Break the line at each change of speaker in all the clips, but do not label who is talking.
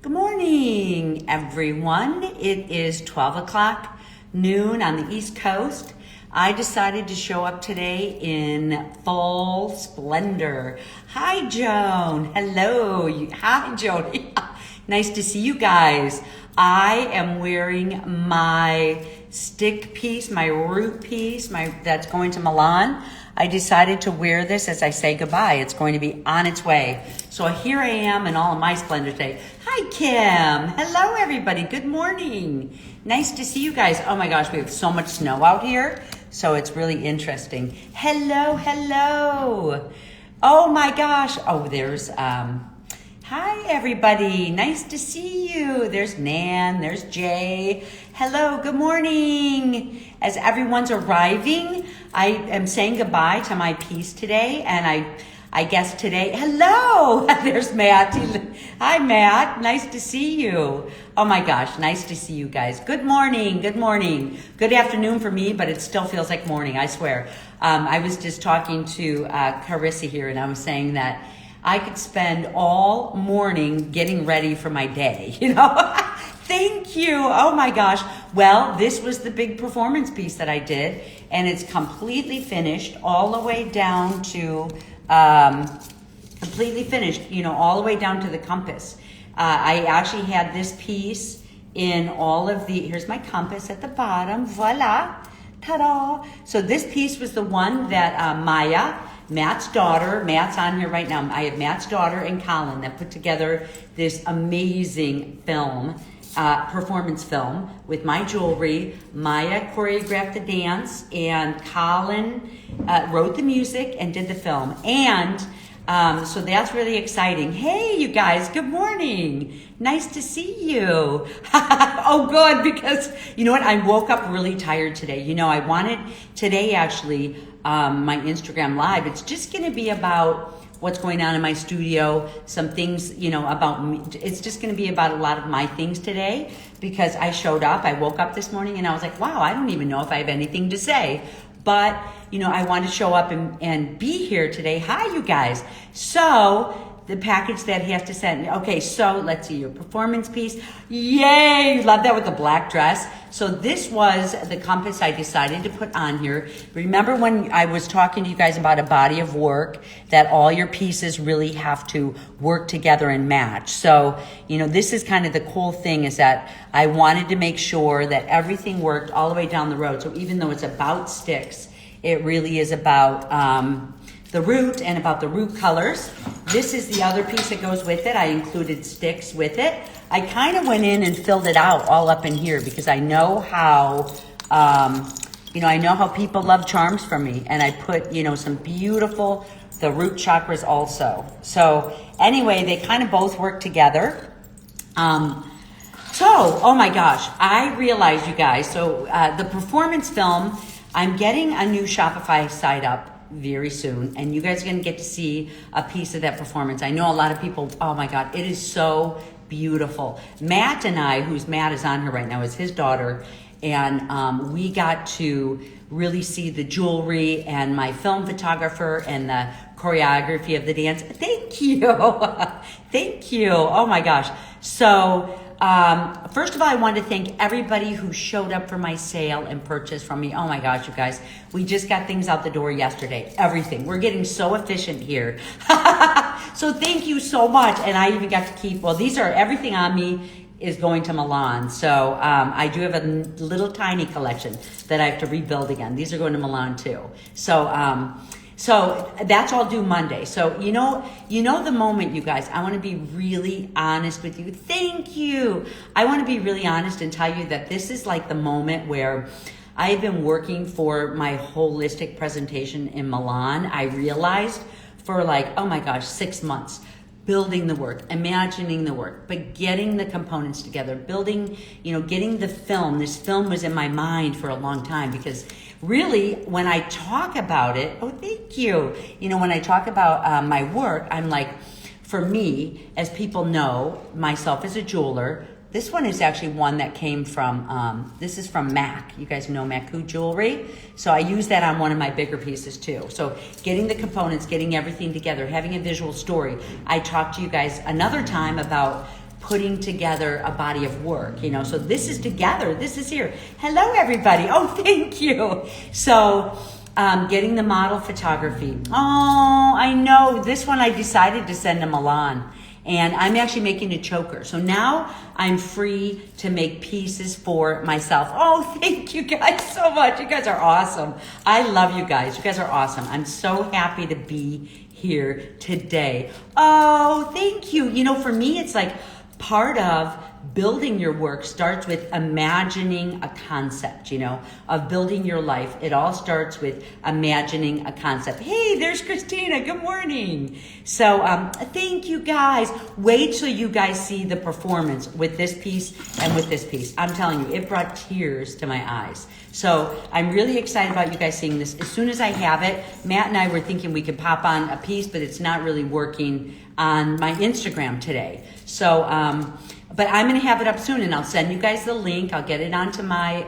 Good morning, everyone. It is 12 o'clock noon on the East Coast. I decided to show up today in full splendor. Hi, Joan. Hello. Hi, Jody. Nice to see you guys. I am wearing my stick piece, my root piece, that's going to Milan. I decided to wear this as I say goodbye. It's going to be on its way. So here I am in all of my splendor today. Hi, Kim. Hello, everybody. Good morning. Nice to see you guys. Oh my gosh, we have so much snow out here. So it's really interesting. Hello, hello. Oh my gosh. Oh, there's, hi, everybody. Nice to see you. There's Nan. There's Jay. Hello. Good morning. As everyone's arriving, I am saying goodbye to my piece today, and I guess today, hello, there's Matt. Hi, Matt. Nice to see you. Oh my gosh, nice to see you guys. Good morning. Good morning. Good afternoon for me, but it still feels like morning, I swear. I was just talking to Carissa here, and I was saying that I could spend all morning getting ready for my day, you know? Thank you. Oh my gosh. Well, this was the big performance piece that I did, and it's completely finished all the way down to, completely finished, you know, all the way down to the compass. I actually had this piece in all of the, here's my compass at the bottom. Voila. Ta-da. So this piece was the one that Maya, Matt's daughter, Matt's on here right now. I have Matt's daughter and Colin that put together this amazing film, performance film with my jewelry. Maya choreographed the dance, and Colin wrote the music and did the film. And so that's really exciting. Hey, you guys, good morning. Nice to see you. Oh, good, because you know what? I woke up really tired today. You know, I wanted today actually, my Instagram Live, it's just going to be about what's going on in my studio, some things, you know, about me. It's just going to be about a lot of my things today, because I showed up, I woke up this morning and I was like, wow, I don't even know if I have anything to say. But, you know, I wanted to show up and be here today. Hi, you guys. So the package that he has to send. Okay, so let's see, your performance piece. Yay, love that with the black dress. So this was the compass I decided to put on here. Remember when I was talking to you guys about a body of work, that all your pieces really have to work together and match. So, you know, this is kind of the cool thing, is that I wanted to make sure that everything worked all the way down the road. So even though it's about sticks, it really is about the root and about the root colors. This is the other piece that goes with it. I included sticks with it. I kind of went in and filled it out all up in here, because I know how, you know, I know how people love charms from me. And I put, you know, some beautiful, the root chakras also. So anyway, they kind of both work together. Oh my gosh, I realized, you guys, so the performance film, I'm getting a new Shopify site up very soon, and you guys are going to get to see a piece of that performance. I know a lot of people, oh my God, it is so beautiful. Matt and I, Matt is on here right now, is his daughter, and we got to really see the jewelry and my film photographer and the choreography of the dance. Thank you. Thank you. Oh my gosh. So first of all, I want to thank everybody who showed up for my sale and purchased from me. Oh my gosh, you guys, we just got things out the door yesterday. Everything. We're getting so efficient here. So thank you so much. And I even got to keep, well, these are, everything on me is going to Milan. So I do have a little tiny collection that I have to rebuild again. These are going to Milan too. So that's all due Monday. So, you know the moment, you guys, I want to be really honest with you. Thank you. I want to be really honest and tell you that this is like the moment where I have been working for my holistic presentation in Milan. I realized for like, oh my gosh, 6 months, building the work, imagining the work, but getting the components together, building, you know, getting the film. This film was in my mind for a long time, because really, when I talk about it, oh, thank you. You know, when I talk about my work, I'm like, for me, as people know, myself as a jeweler, this one is actually one that came from, this is from MAC. You guys know Macu Jewelry. So I use that on one of my bigger pieces too. So getting the components, getting everything together, having a visual story. I talked to you guys another time about putting together a body of work, you know. So this is together, this is here. Hello, everybody. Oh, thank you. So getting the model photography. Oh, I know. This one I decided to send to Milan. And I'm actually making a choker. So now I'm free to make pieces for myself. Oh, thank you guys so much. You guys are awesome. I love you guys. You guys are awesome. I'm so happy to be here today. Oh, thank you. You know, for me, it's like part of building your work starts with imagining a concept, you know, of building your life. It all starts with imagining a concept. Hey, there's Christina. Good morning. So thank you guys. Wait till you guys see the performance with this piece and with this piece. I'm telling you, it brought tears to my eyes. So I'm really excited about you guys seeing this. As soon as I have it, Matt and I were thinking we could pop on a piece, but it's not really working on my Instagram today. So, but I'm going to have it up soon, and I'll send you guys the link. I'll get it onto my,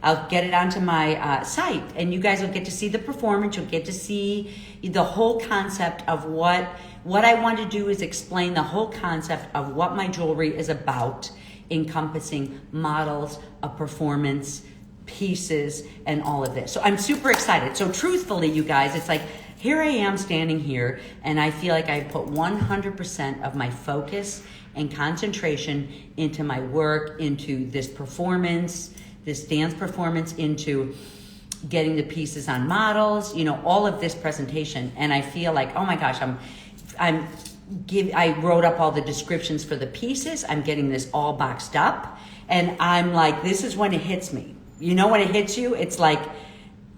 I'll get it onto my site, and you guys will get to see the performance. You'll get to see the whole concept of what I want to do is explain the whole concept of what my jewelry is about, encompassing models, a performance, pieces, and all of this. So I'm super excited. So truthfully, you guys, it's like, here I am standing here, and I feel like I put 100% of my focus and concentration into my work, into this performance, this dance performance, into getting the pieces on models, you know, all of this presentation. And I feel like, oh my gosh, I wrote up all the descriptions for the pieces. I'm getting this all boxed up, and I'm like, this is when it hits me. You know, when it hits you, it's like,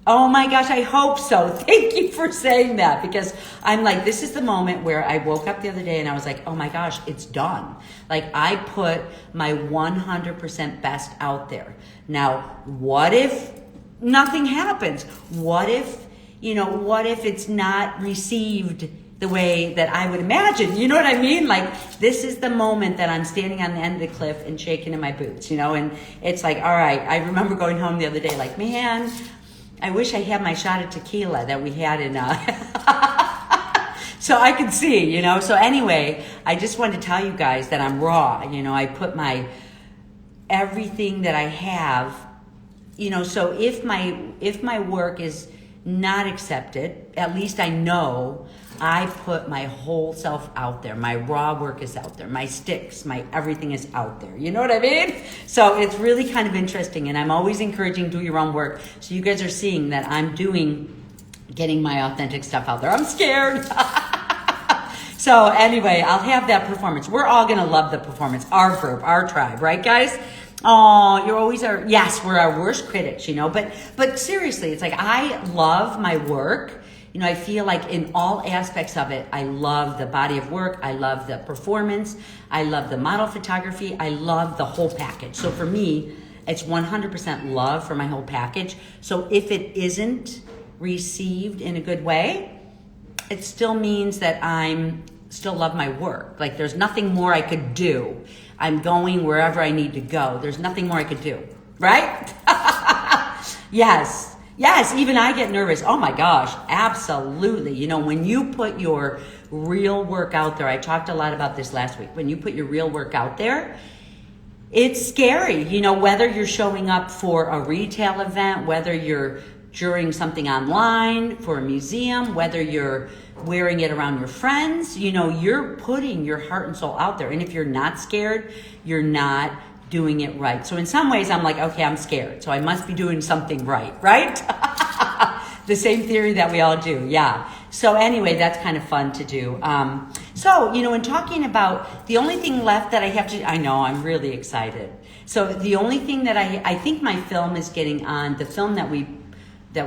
oh my gosh, I hope so. Thank you for saying that, because I'm like, this is the moment where I woke up the other day and I was like, oh my gosh, it's done. Like, I put my 100% best out there. Now, what if nothing happens? What if it's not received the way that I would imagine? You know what I mean? Like, this is the moment that I'm standing on the end of the cliff and shaking in my boots, you know? And it's like, all right, I remember going home the other day like, man, I wish I had my shot of tequila that we had in, so I could see, you know. So anyway, I just wanted to tell you guys that I'm raw. You know, I put everything that I have, you know. So if my work is not accepted, at least I know I put my whole self out there. My raw work is out there. My sticks, my everything is out there. You know what I mean? So it's really kind of interesting, and I'm always encouraging do your own work. So you guys are seeing that I'm getting my authentic stuff out there. I'm scared. So anyway, I'll have that performance. We're all gonna love the performance. Our group, our tribe, right, guys? Oh, you're always yes, we're our worst critics, you know. But seriously, it's like I love my work. You know, I feel like in all aspects of it, I love the body of work. I love the performance. I love the model photography. I love the whole package. So for me, it's 100% love for my whole package. So if it isn't received in a good way, it still means that I'm still love my work. Like, there's nothing more I could do. I'm going wherever I need to go. There's nothing more I could do, right? Yes, even I get nervous. Oh my gosh, absolutely. You know, when you put your real work out there, I talked a lot about this last week. When you put your real work out there, it's scary. You know, whether you're showing up for a retail event, whether you're during something online for a museum, whether you're wearing it around your friends, you know, you're putting your heart and soul out there. And if you're not scared, you're not doing it right. So in some ways I'm like, okay, I'm scared, so I must be doing something right? The same theory that we all do, yeah. So anyway, that's kind of fun to do. So, you know, in talking about the only thing left that I have to, I know, I'm really excited. So the only thing that I think my film is getting on, the film that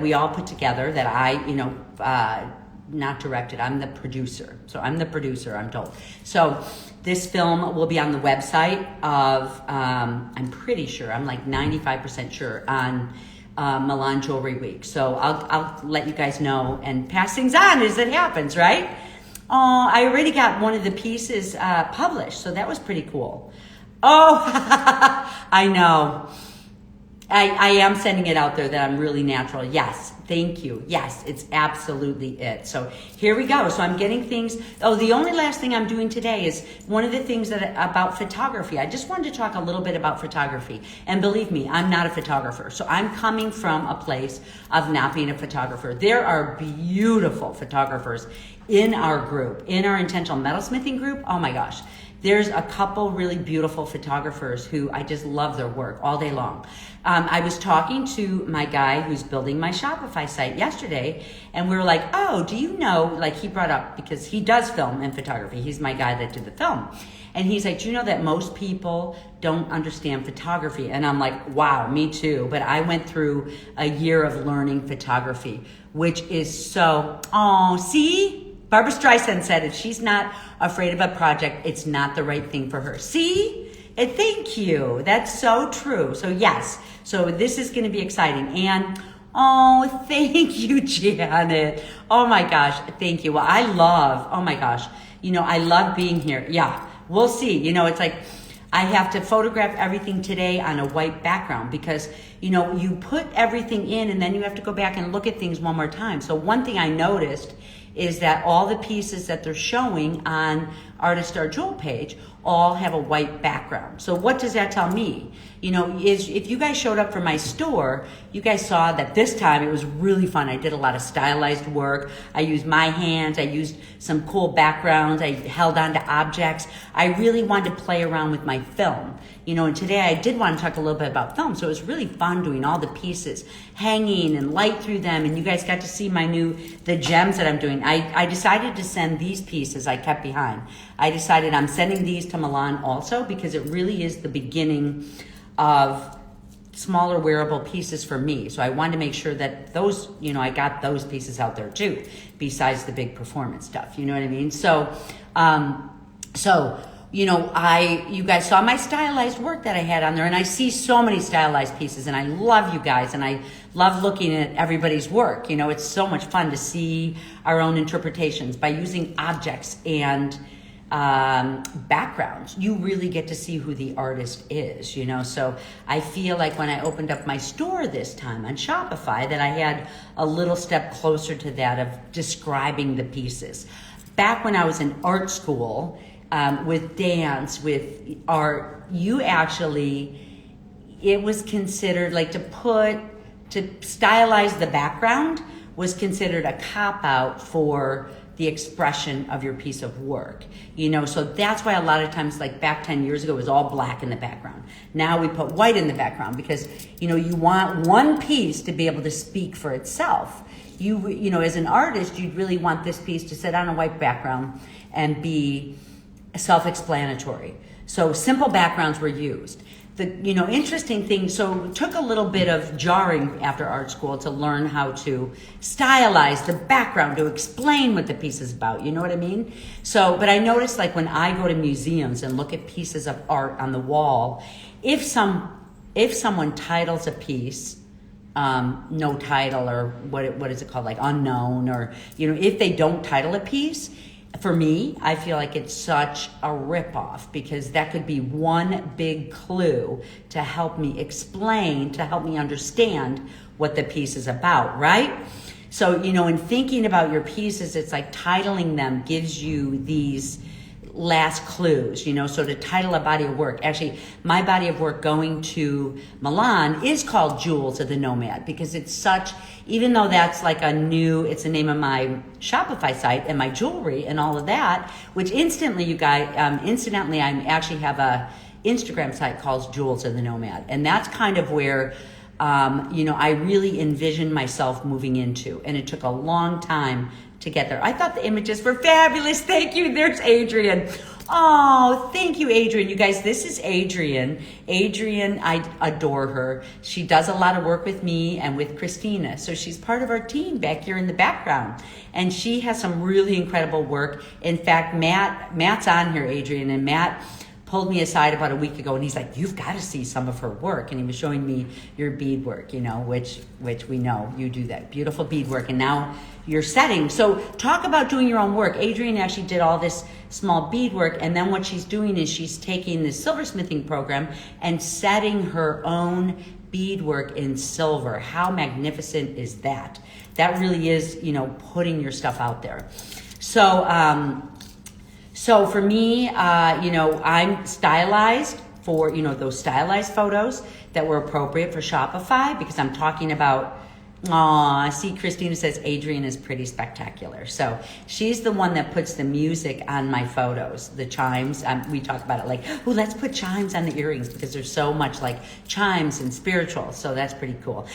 we all put together, that I, you know, not directed, I'm the producer. So I'm the producer, I'm told. So this film will be on the website of, I'm pretty sure, I'm like 95% sure, on Milan Jewelry Week. So I'll let you guys know and pass things on as it happens, right? I already got one of the pieces published, so that was pretty cool. Oh, I know. I am sending it out there that I'm really natural. Yes, thank you. Yes, it's absolutely it. So here we go. So I'm getting things. Oh, the only last thing I'm doing today is one of the things that about photography. I just wanted to talk a little bit about photography. And believe me, I'm not a photographer. So I'm coming from a place of not being a photographer. There are beautiful photographers in our group, in our intentional metalsmithing group. Oh my gosh. There's a couple really beautiful photographers who I just love their work all day long. I was talking to my guy who's building my Shopify site yesterday, and we were like, oh, do you know, like he brought up, because he does film and photography. He's my guy that did the film. And he's like, do you know that most people don't understand photography? And I'm like, wow, me too. But I went through a year of learning photography, which is so, oh, see? Barbara Streisand said if she's not afraid of a project, it's not the right thing for her. See? And thank you. That's so true. So yes, so this is going to be exciting. And oh, thank you, Janet. Oh my gosh, thank you. Well, oh my gosh, I love being here. Yeah, we'll see. It's like I have to photograph everything today on a white background because, you put everything in and then you have to go back and look at things one more time. So one thing I noticed is that all the pieces that they're showing on Artist Our Jewel page all have a white background. So what does that tell me? Is if you guys showed up for my store, you guys saw that this time it was really fun. I did a lot of stylized work. I used my hands. I used some cool backgrounds. I held on to objects. I really wanted to play around with my film. And today I did want to talk a little bit about film. So it was really fun doing all the pieces, hanging and light through them. And you guys got to see the gems that I'm doing. I decided to send these pieces I kept behind. I decided I'm sending these to Milan also because it really is the beginning of smaller wearable pieces for me. So I wanted to make sure that those, I got those pieces out there too, besides the big performance stuff. You know what I mean? So, you guys saw my stylized work that I had on there, and I see so many stylized pieces, and I love you guys, and I love looking at everybody's work. It's so much fun to see our own interpretations by using objects and backgrounds. You really get to see who the artist is, so I feel like when I opened up my store this time on Shopify that I had a little step closer to that of describing the pieces. Back when I was in art school, with dance, with art, it was considered like to stylize the background was considered a cop-out for the expression of your piece of work, so that's why a lot of times, like back 10 years ago, it was all black in the background. Now we put white in the background because, you want one piece to be able to speak for itself. As an artist, you'd really want this piece to sit on a white background and be self-explanatory. So simple backgrounds were used. The interesting thing, so it took a little bit of jarring after art school to learn how to stylize the background, to explain what the piece is about, you know what I mean? So, but I noticed like when I go to museums and look at pieces of art on the wall, if someone titles a piece, no title, or what is it called, like unknown, or, if they don't title a piece, for me, I feel like it's such a ripoff because that could be one big clue to help me explain, to help me understand what the piece is about, right? So, in thinking about your pieces, it's like titling them gives you these last clues, so to title a body of work. Actually, my body of work going to Milan is called Jewels of the Nomad because it's such, even though that's like it's the name of my Shopify site and my jewelry and all of that, which incidentally, I actually have a Instagram site called Jewels of the Nomad. And that's kind of where, I really envisioned myself moving into, and it took a long time to get there. I thought the images were fabulous. Thank you. There's Adrian. Oh, thank you, Adrian. You guys, this is Adrian. Adrian, I adore her. She does a lot of work with me and with Christina. So she's part of our team back here in the background. And she has some really incredible work. In fact, Matt's on here, Adrian, and Matt pulled me aside about a week ago, and he's like, "You've got to see some of her work." And he was showing me your beadwork, which we know you do that beautiful beadwork, and now you're setting. So talk about doing your own work. Adrienne actually did all this small beadwork, and then what she's doing is she's taking the silversmithing program and setting her own beadwork in silver. How magnificent is that? That really is, putting your stuff out there. So for me, I'm stylized for, those stylized photos that were appropriate for Shopify, because I'm talking about, see, Christina says Adrienne is pretty spectacular. So she's the one that puts the music on my photos, the chimes. We talk about it like, let's put chimes on the earrings, because there's so much like chimes and spiritual. So that's pretty cool.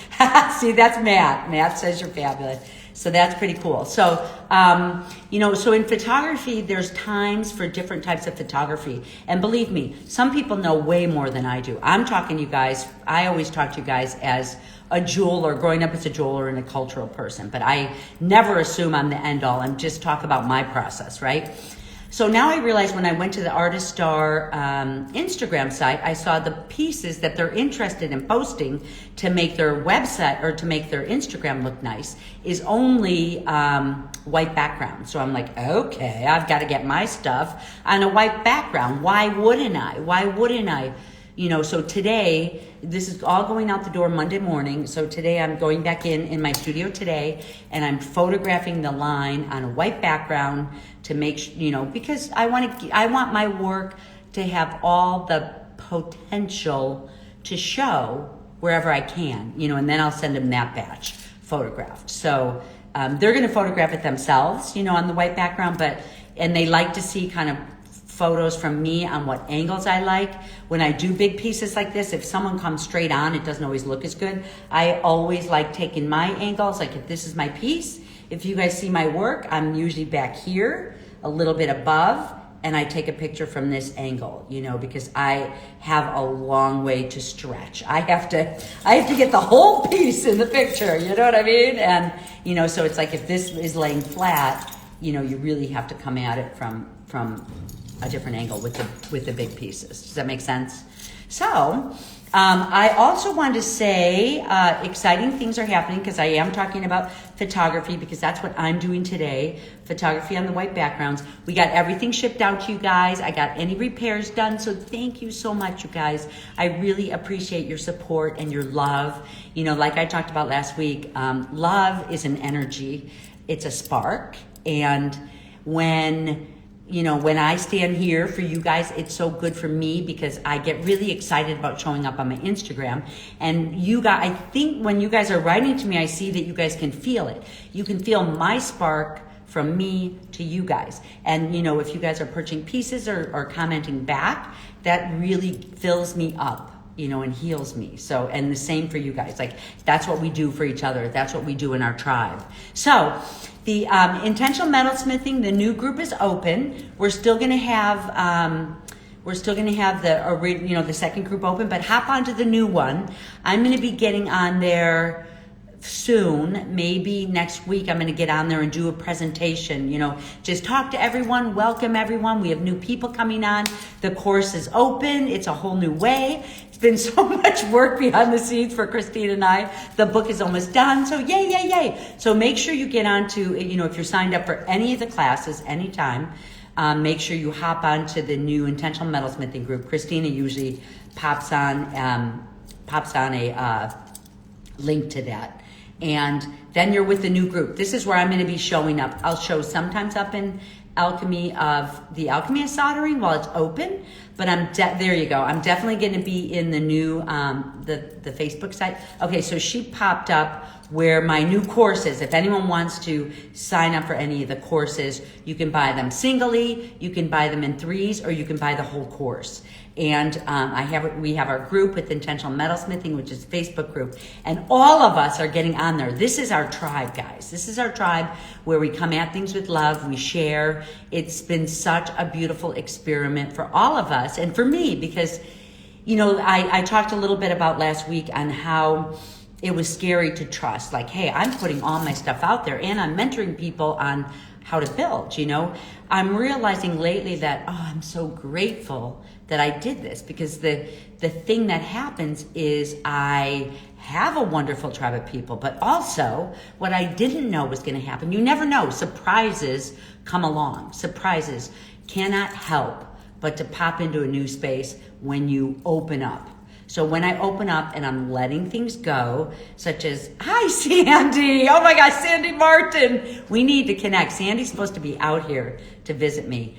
See, that's Matt. Matt says you're fabulous. So that's pretty cool. So, so in photography, there's times for different types of photography. And believe me, some people know way more than I do. I'm talking to you guys. I always talk to you guys as a jeweler, growing up as a jeweler and a cultural person. But I never assume I'm the end all. I'm just talk about my process, right? So now I realize when I went to the Artist Star Instagram site, I saw the pieces that they're interested in posting to make their website or to make their Instagram look nice is only white background. So I'm like, okay, I've got to get my stuff on a white background. Why wouldn't I? So today, this is all going out the door Monday morning. So today I'm going back in my studio today, and I'm photographing the line on a white background to make, because I want my work to have all the potential to show wherever I can, and then I'll send them that batch photographed. So they're going to photograph it themselves, on the white background, and they like to see kind of photos from me on what angles I like. When I do big pieces like this, if someone comes straight on, it doesn't always look as good. I always like taking my angles, like if this is my piece, if you guys see my work, I'm usually back here, a little bit above, and I take a picture from this angle, because I have a long way to stretch. I have to get the whole piece in the picture, you know what I mean? And, so it's like if this is laying flat, you really have to come at it from a different angle with the big pieces. Does that make sense? So I also want to say exciting things are happening, because I am talking about photography, because that's what I'm doing today, photography on the white backgrounds. We got everything shipped out to you guys. I got any repairs done, so thank you so much, you guys. I really appreciate your support and your love. Like I talked about last week, love is an energy. It's a spark, and when I stand here for you guys, it's so good for me, because I get really excited about showing up on my Instagram. And you guys, I think when you guys are writing to me, I see that you guys can feel it. You can feel my spark from me to you guys. And, if you guys are purchasing pieces or commenting back, that really fills me up, and heals me. So, and the same for you guys. Like, that's what we do for each other. That's what we do in our tribe. So, the intentional metalsmithing, the new group is open. We're still going to have the second group open, but hop onto the new one. I'm going to be getting on there soon. Maybe next week I'm going to get on there and do a presentation, just talk to everyone, welcome everyone. We have new people coming on. The course is open. It's a whole new way. It's been so much work behind the scenes for Christine and I. The book is almost done. So yay. So make sure you get on to, if you're signed up for any of the classes anytime, make sure you hop onto the new intentional metalsmithing group. Christina usually pops on a link to that. And then you're with the new group. This is where I'm going to be showing up. I'll show sometimes up in Alchemy of Soldering while it's open, but there you go. I'm definitely going to be in the new the Facebook site. Okay, so she popped up where my new courses. If anyone wants to sign up for any of the courses, you can buy them singly, you can buy them in threes, or you can buy the whole course. And we have our group with Intentional Metalsmithing, which is a Facebook group, and all of us are getting on there. This is our tribe, guys. This is our tribe where we come at things with love, we share. It's been such a beautiful experiment for all of us, and for me, because, I talked a little bit about last week on how it was scary to trust. Like, hey, I'm putting all my stuff out there, and I'm mentoring people on how to build, you know. I'm realizing lately that, I'm so grateful that I did this, because the thing that happens is I have a wonderful tribe of people, but also what I didn't know was going to happen. You never know. Surprises come along. Surprises cannot help but to pop into a new space when you open up. So when I open up and I'm letting things go, such as, hi, Sandy. Oh my gosh, Sandy Martin. We need to connect. Sandy's supposed to be out here to visit me.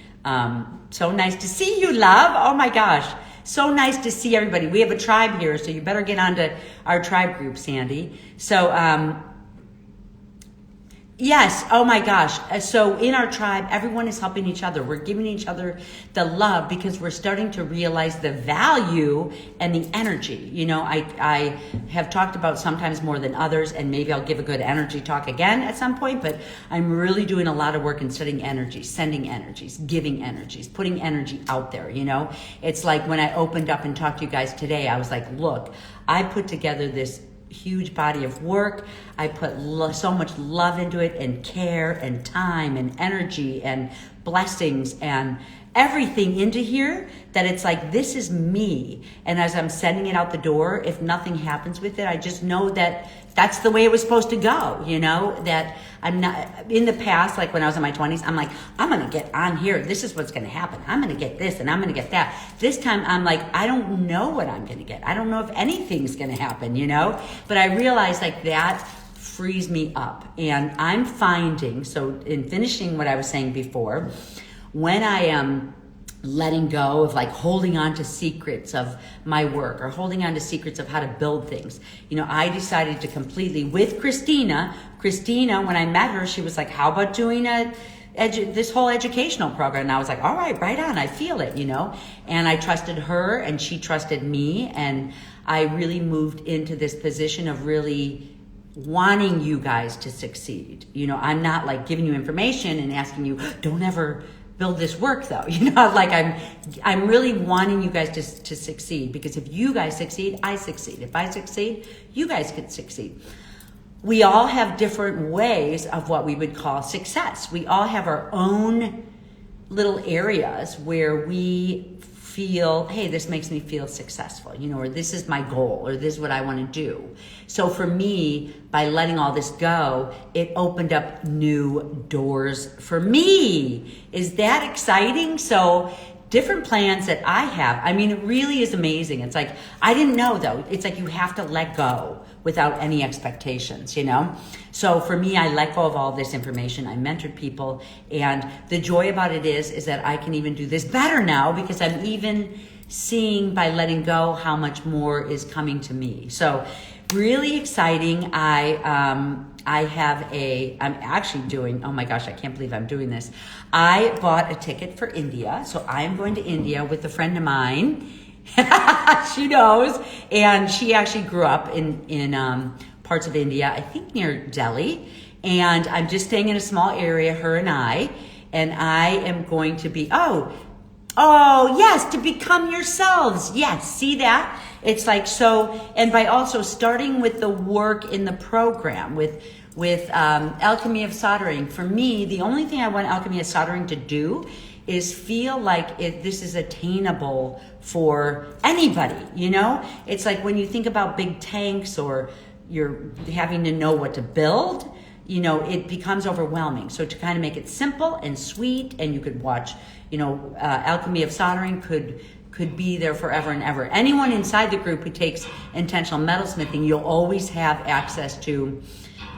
So nice to see you, love. Oh my gosh. So nice to see everybody. We have a tribe here, so you better get onto our tribe group, Sandy. So, yes, oh my gosh. So in our tribe, everyone is helping each other. We're giving each other the love because we're starting to realize the value and the energy. You know, I have talked about sometimes more than others, and maybe I'll give a good energy talk again at some point, but I'm really doing a lot of work in studying energies, sending energies, giving energies, putting energy out there, you know. It's like when I opened up and talked to you guys today, I was like, look, I put together this huge body of work. I put so much love into it, and care and time and energy and blessings and everything into here, that it's like, this is me. And as I'm sending it out the door, if nothing happens with it, I just know that that's the way it was supposed to go, you know, that I'm not, in the past, like when I was in my 20s, I'm like, I'm going to get on here. This is what's going to happen. I'm going to get this and I'm going to get that. This time I'm like, I don't know what I'm going to get. I don't know if anything's going to happen, you know, but I realized like that frees me up. And I'm finding, so in finishing what I was saying before, when I am letting go of like holding on to secrets of my work or holding on to secrets of how to build things, you know, I decided to completely, with Christina, when I met her, she was like, how about doing this whole educational program? And I was like, all right on, I feel it, you know, and I trusted her and she trusted me. And I really moved into this position of really wanting you guys to succeed. You know, I'm not like giving you information and asking you, don't ever build this work though, you know, like I'm really wanting you guys to succeed, because if you guys succeed, I succeed. If I succeed, you guys could succeed. We all have different ways of what we would call success. We all have our own little areas where we feel, hey, this makes me feel successful, you know, or this is my goal, or this is what I want to do. So for me, by letting all this go, it opened up new doors for me. Is that exciting? So different plans that I have. I mean, it really is amazing. It's like, I didn't know though. It's like you have to let go without any expectations, you know? So for me, I let go of all this information. I mentored people, and the joy about it is that I can even do this better now, because I'm even seeing, by letting go, how much more is coming to me. So really exciting. I'm actually doing, oh my gosh, I can't believe I'm doing this. I bought a ticket for India. So I am going to India with a friend of mine. She knows, and she actually grew up in parts of India, I think near Delhi, and I'm just staying in a small area, her and I am going to be, oh yes, to become yourselves. Yes, see that? It's like, so, and by also starting with the work in the program with Alchemy of Soldering. For me, the only thing I want Alchemy of Soldering to do is feel like this is attainable for anybody, you know? It's like when you think about big tanks, or you're having to know what to build, you know, it becomes overwhelming. So to kind of make it simple and sweet, and you could watch, you know, Alchemy of Soldering could be there forever and ever. Anyone inside the group who takes intentional metalsmithing, you'll always have access to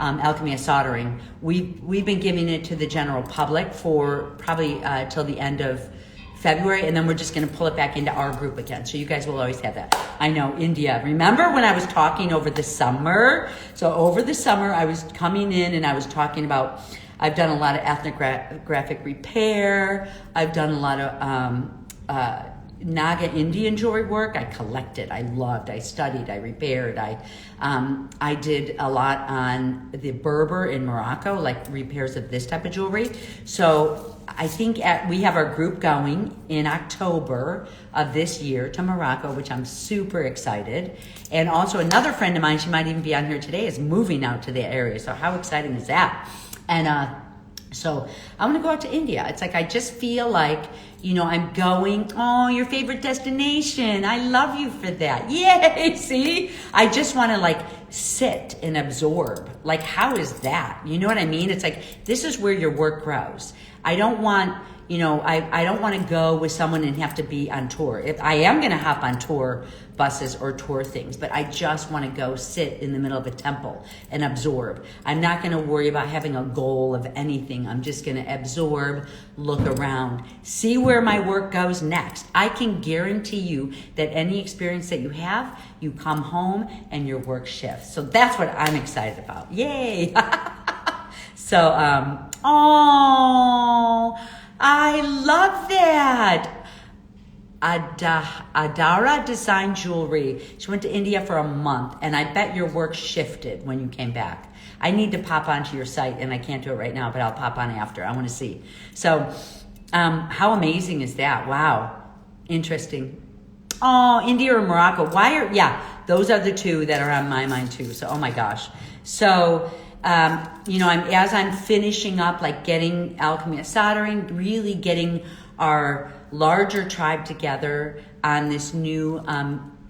Alchemy of Soldering. We've been giving it to the general public for probably till the end of February, and then we're just going to pull it back into our group again. So you guys will always have that. I know, India. Remember when I was talking over the summer? So over the summer, I was coming in and I was talking about, I've done a lot of ethnographic repair. I've done a lot of Naga Indian jewelry work. I collected, I loved, I studied, I repaired. I did a lot on the Berber in Morocco, like repairs of this type of jewelry. So I think we have our group going in October of this year to Morocco, which I'm super excited. And also another friend of mine, she might even be on here today, is moving out to the area. So how exciting is that? And So I want to go out to India. It's like I just feel like, I'm going. Oh, your favorite destination. I love you for that. Yay, see? I just want to like sit and absorb. Like, how is that? You know what I mean? It's like, this is where your work grows. I don't want, I don't want to go with someone and have to be on tour. If I am going to hop on tour buses or tour things, but I just want to go sit in the middle of a temple and absorb. I'm not going to worry about having a goal of anything. I'm just going to absorb, look around, see where my work goes next. I can guarantee you that any experience that you have, you come home and your work shifts. So that's what I'm excited about. Yay. So, I love that. Adara Design Jewelry. She went to India for a month, and I bet your work shifted when you came back. I need to pop onto your site, and I can't do it right now, but I'll pop on after. I want to see. So, how amazing is that? Wow. Interesting. Oh, India or Morocco. Those are the two that are on my mind too. So, oh my gosh. So, I'm finishing up, like getting Alchemy of Soldering, really getting our larger tribe together on this new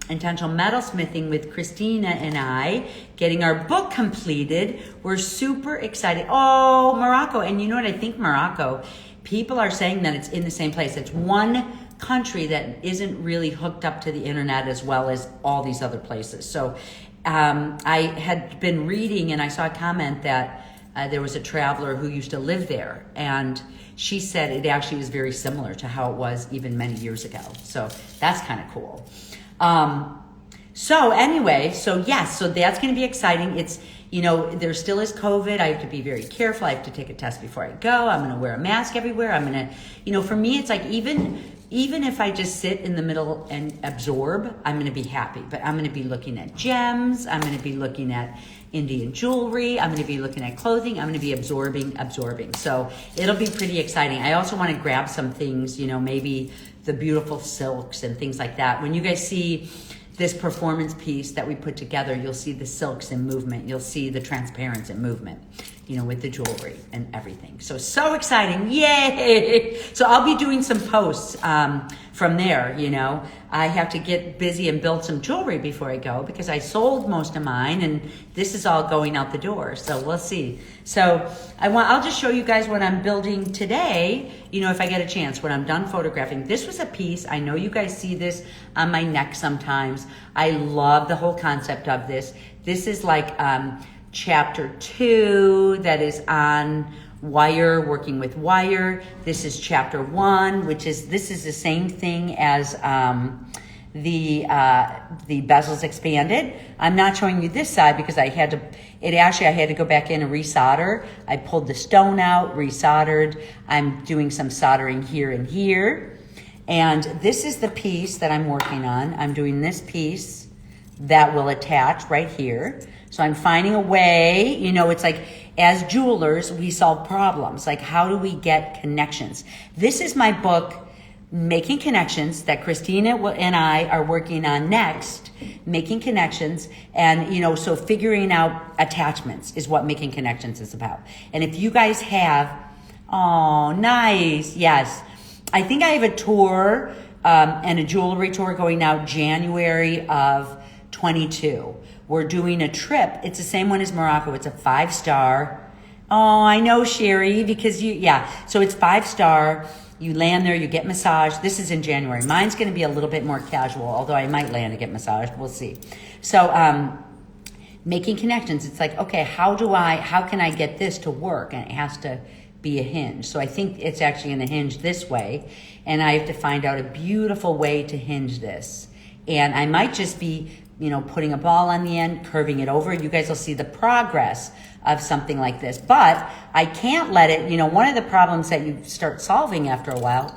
intentional metalsmithing with Christina and I, getting our book completed. We're super excited. Oh, Morocco. And you know what? I think Morocco, people are saying that it's in the same place. It's one country that isn't really hooked up to the internet as well as all these other places. So I had been reading and I saw a comment that there was a traveler who used to live there, and she said it actually is very similar to how it was even many years ago. So that's kind of cool. So that's going to be exciting. It's, there still is COVID. I have to be very careful. I have to take a test before I go. I'm going to wear a mask everywhere. I'm going to, for me, it's like even if I just sit in the middle and absorb, I'm going to be happy. But I'm going to be looking at gems. I'm going to be looking at Indian jewelry. I'm going to be looking at clothing. I'm going to be absorbing. So it'll be pretty exciting. I also want to grab some things, maybe the beautiful silks and things like that. When you guys see this performance piece that we put together, you'll see the silks in movement. You'll see the transparency in movement, with the jewelry and everything. So exciting. Yay. So I'll be doing some posts from there. I have to get busy and build some jewelry before I go because I sold most of mine and this is all going out the door. So we'll see. So I'll just show you guys what I'm building today, if I get a chance, when I'm done photographing. This was a piece. I know you guys see this on my neck sometimes. I love the whole concept of this. This is like chapter 2 that is on wire, working with wire. This is chapter 1, this is the same thing as the bezels expanded. I'm not showing you this side because I had to go back in and resolder. I pulled the stone out, resoldered. I'm doing some soldering here and here. And this is the piece that I'm working on. I'm doing this piece that will attach right here. So I'm finding a way, it's like as jewelers, we solve problems. Like, how do we get connections? This is my book, Making Connections, that Christina and I are working on next, Making Connections. And, so figuring out attachments is what Making Connections is about. And if you guys have, oh, nice. Yes. I think I have a tour and a jewelry tour going out January of 22. We're doing a trip. It's the same one as Morocco. It's a 5-star. Oh, I know, Sherry, because so it's 5-star. You land there, you get massaged. This is in January. Mine's going to be a little bit more casual, although I might land and get massaged. We'll see. So, Making Connections. It's like, okay, how can I get this to work? And it has to be a hinge. So I think it's actually going to hinge this way. And I have to find out a beautiful way to hinge this. And I might just be putting a ball on the end, curving it over. You guys will see the progress of something like this. But I can't let it, one of the problems that you start solving after a while,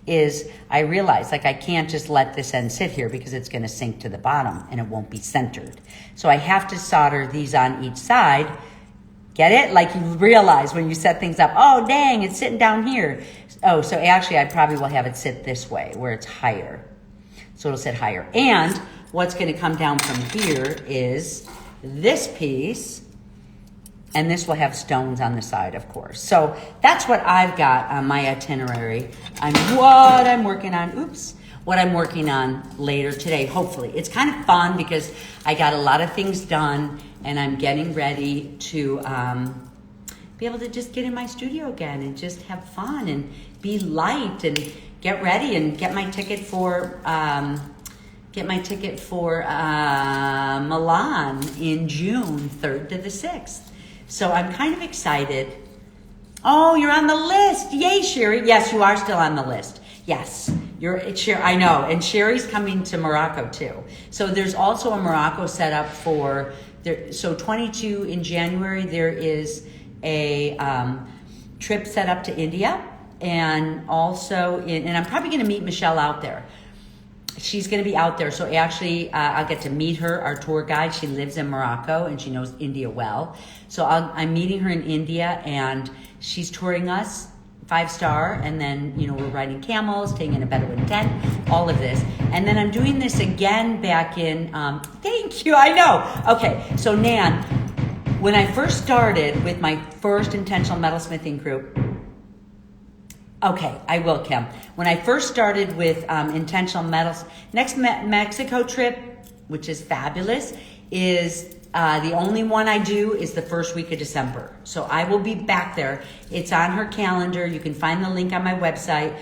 is I realize, I can't just let this end sit here because it's going to sink to the bottom and it won't be centered. So I have to solder these on each side. Get it? Like you realize when you set things up, oh, dang, it's sitting down here. Oh, so actually I probably will have it sit this way where it's higher. So it'll sit higher. And what's going to come down from here is this piece And this will have stones on the side, of course. So that's what I've got on my itinerary and what I'm working on later today, hopefully. It's kind of fun because I got a lot of things done and I'm getting ready to be able to just get in my studio again and just have fun and be light and get ready and get my ticket for Milan in June 3rd to the 6th. So I'm kind of excited. Oh, you're on the list. Yay, Sherry. Yes, you are still on the list. Yes, I know. And Sherry's coming to Morocco too. So there's also a Morocco set up for there. So 22 in January, there is a trip set up to India. And also, and I'm probably going to meet Michelle out there. She's going to be out there. So actually, I'll get to meet her, our tour guide. She lives in Morocco and she knows India well. So I'm meeting her in India and she's touring us 5-star. And then, we're riding camels, staying in a Bedouin tent, all of this. And then I'm doing this again back in, thank you, I know. Okay, so Nan, when I first started with my first intentional metalsmithing group, okay, I will, Kim. When I first started with intentional metals, next Mexico trip, which is fabulous, is the only one I do is the first week of December. So I will be back there. It's on her calendar. You can find the link on my website.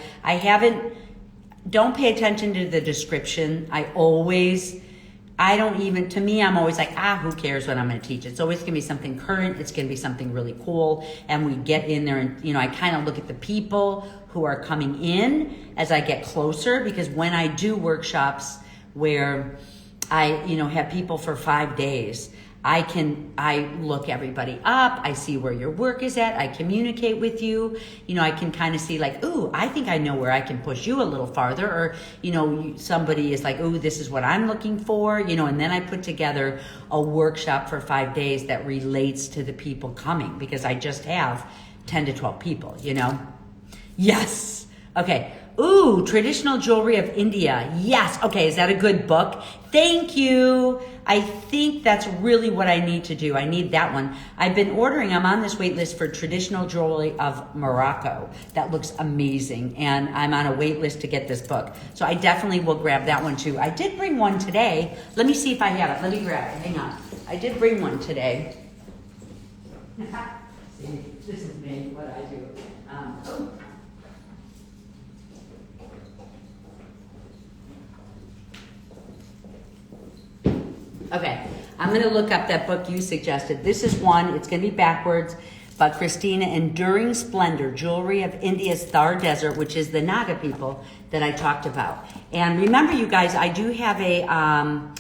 Don't pay attention to the description. To me, I'm always like, who cares what I'm going to teach? It's always going to be something current. It's going to be something really cool. And we get in there and, I kind of look at the people who are coming in as I get closer, because when I do workshops where I, have people for 5 days, I look everybody up. I see where your work is at. I communicate with you. I can kind of see like, ooh, I think I know where I can push you a little farther. Or, somebody is like, ooh, this is what I'm looking for, and then I put together a workshop for 5 days that relates to the people coming, because I just have 10 to 12 people, Yes. Okay. Ooh, Traditional Jewelry of India. Yes. Okay. Is that a good book? Thank you. I think that's really what I need to do. I need that one. I'm on this wait list for Traditional Jewelry of Morocco. That looks amazing. And I'm on a wait list to get this book. So I definitely will grab that one too. I did bring one today. Let me see if I have it. Let me grab it. Hang on. I did bring one today. See, this is me, what I do. Okay, I'm going to look up that book you suggested. This is one, it's going to be backwards, by Christina, Enduring Splendor, Jewelry of India's Thar Desert, which is the Naga people that I talked about. And remember, you guys, I do have I'll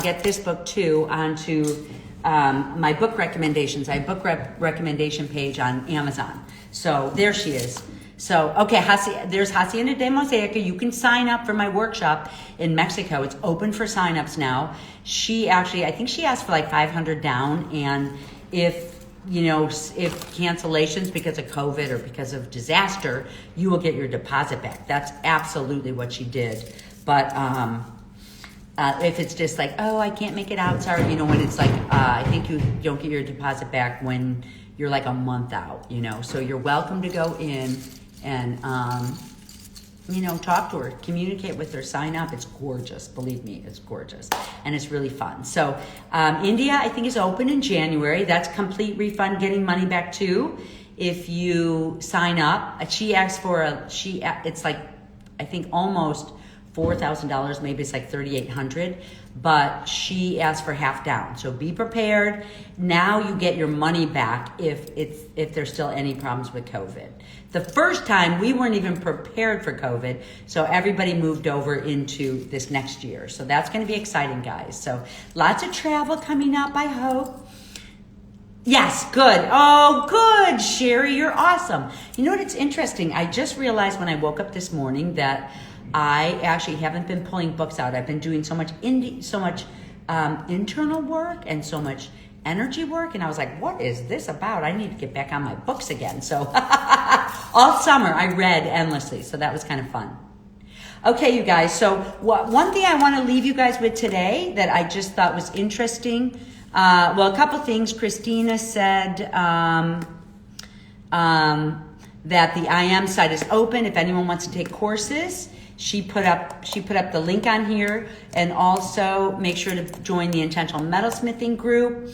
get this book too onto my book recommendations. I have a book recommendation page on Amazon. So there she is. So, okay, there's Hacienda de Mosaica. You can sign up for my workshop in Mexico. It's open for signups now. I think she asked for like 500 down. And if cancellations because of COVID or because of disaster, you will get your deposit back. That's absolutely what she did. But if it's just like, oh, I can't make it out, sorry, when it's like, I think you don't get your deposit back when you're like a month out, So you're welcome to go in and, talk to her, communicate with her, sign up. It's gorgeous. Believe me, it's gorgeous. And it's really fun. So India, I think, is open in January. That's complete refund, getting money back too. If you sign up, she asks for it's like, I think almost $4,000, maybe it's like $3,800, but she asked for half down. So be prepared. Now you get your money back if there's still any problems with COVID. The first time we weren't even prepared for COVID, so everybody moved over into this next year. So that's going to be exciting, guys. So lots of travel coming up, I hope. Yes, good. Oh, good, Sherry, you're awesome. You know what? It's interesting. I just realized when I woke up this morning that I actually haven't been pulling books out. I've been doing so much internal work and so much energy work, and I was like, what is this about? I need to get back on my books again. So all summer I read endlessly, so that was kind of fun. Okay, you guys, so one thing I want to leave you guys with today that I just thought was interesting, Well, a couple things. Christina said that the IM site is open if anyone wants to take courses. She put up the link on here, and also make sure to join the Intentional Metalsmithing group.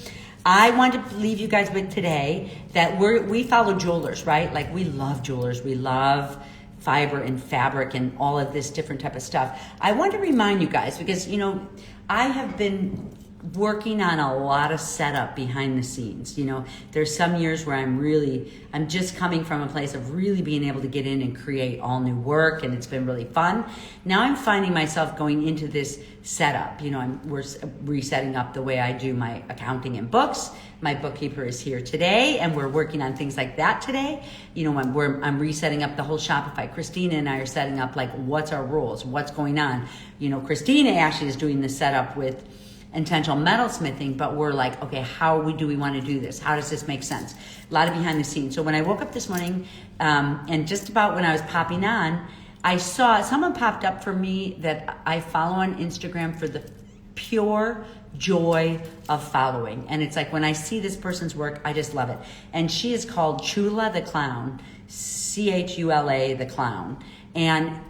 I wanted to leave you guys with today that we follow jewelers, right? Like, we love jewelers. We love fiber and fabric and all of this different type of stuff. I want to remind you guys, because, you know, I have been working on a lot of setup behind the scenes. You know, there's some years where I'm just coming from a place of really being able to get in and create all new work, and it's been really fun. Now I'm finding myself going into this setup. You know, we're resetting up the way I do my accounting and books. My bookkeeper is here today, and we're working on things like that today. You know, I'm resetting up the whole Shopify. Christina and I are setting up, like, what's our rules, what's going on. You know, Christina actually is doing the setup with Intentional Metalsmithing, but we're like, okay, how do we want to do this? How does this make sense? A lot of behind the scenes. So when I woke up this morning, and just about when I was popping on, I saw someone popped up for me that I follow on Instagram for the pure joy of following. And it's like, when I see this person's work, I just love it. And she is called Chula the Clown, Chula the Clown. And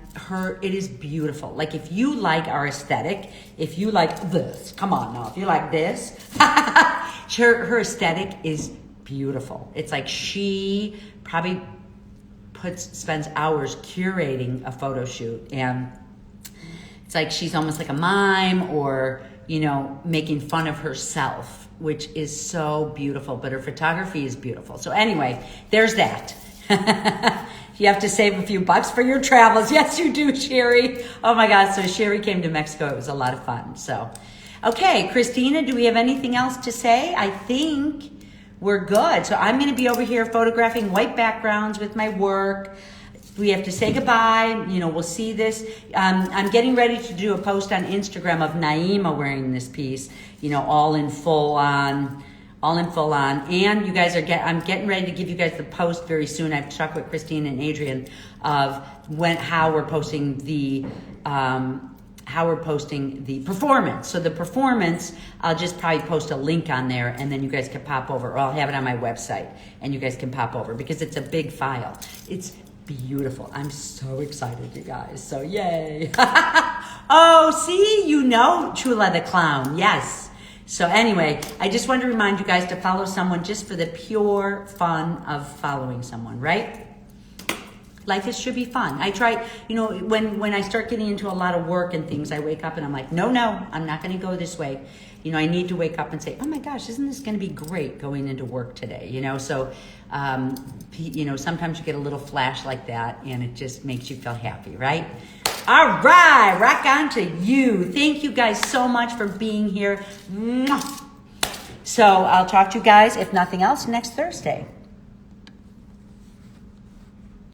it is beautiful. Like, if you like our aesthetic, if you like this, come on now, if you like this, her aesthetic is beautiful. It's like she probably spends hours curating a photo shoot, and it's like she's almost like a mime, or, you know, making fun of herself, which is so beautiful. But her photography is beautiful. So anyway, there's that. You have to save a few bucks for your travels. Yes, you do, Sherry. Oh my God. So Sherry came to Mexico. It was a lot of fun. So, okay, Christina, do we have anything else to say? I think we're good. So I'm going to be over here photographing white backgrounds with my work. We have to say goodbye. You know, we'll see this. I'm getting ready to do a post on Instagram of Naima wearing this piece, you know, all in full on. And you guys I'm getting ready to give you guys the post very soon. I've talked with Christine and Adrian of how we're posting the performance. So the performance, I'll just probably post a link on there, and then you guys can pop over, or I'll have it on my website and you guys can pop over, because it's a big file. It's beautiful. I'm so excited, you guys. So yay. Oh, see, you know Chula the Clown. Yes. So anyway, I just wanted to remind you guys to follow someone just for the pure fun of following someone, right? Life should be fun. I try, you know, when I start getting into a lot of work and things, I wake up and I'm like, no, I'm not going to go this way. You know, I need to wake up and say, oh my gosh, isn't this going to be great going into work today? You know, so, you know, sometimes you get a little flash like that, and it just makes you feel happy, right? All right, rock on to you. Thank you guys so much for being here. So I'll talk to you guys, if nothing else, next Thursday.